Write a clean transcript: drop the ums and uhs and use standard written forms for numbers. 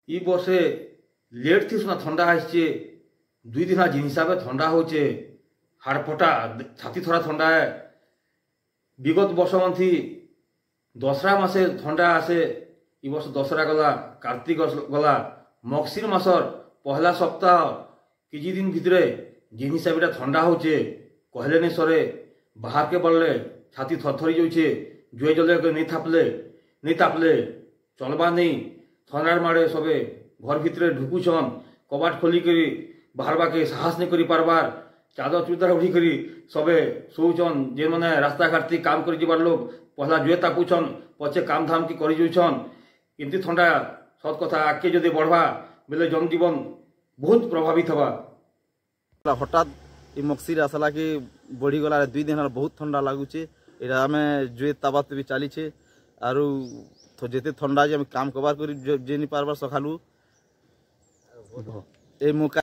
इ बर्षे लेट थी सुना ठंडा आसचे 2 दिन जिन हिसाब से ठंडा होचे हाड़फटा छाती थोड़ा ठंडा है। विगत वर्ष थी दसरा मासे ठंडा आसे इ वर्ष दसरा गला कार्तिक गला मगशिर मासर पहला सप्ताह किछि दिन भितरे जिन हिसाब से ठंडा होचे कहले नहीं सरे। बाहर के बढ़ले छाती थरथरी जाऊे जुए जले नहीं तापले चलबा नहीं ठंडार मारे सबे घर भितरे ढुकुछन कबाट खोलिक बाहरवा के साहस नहीं करी पारबार चादर चुदार उठी करी सबे शोचन जे मैंने रास्ता घाट थी काम कर जीवार लोग पहला जुए तापुछन पचे काम धाम की करी जाऊछन किंतु ठंडा सत कथा आगे जदि बढ़वा बेले जनजीवन बहुत प्रभावित हवा। हठात मगशिर आसला कि बढ़ीगला 2 दिन बहुत ठंडा लगुचे यहाँ आम जुए ताबात भी चली आरु जिते ठंडा काम कबार कर पारबार सकालू ए मौका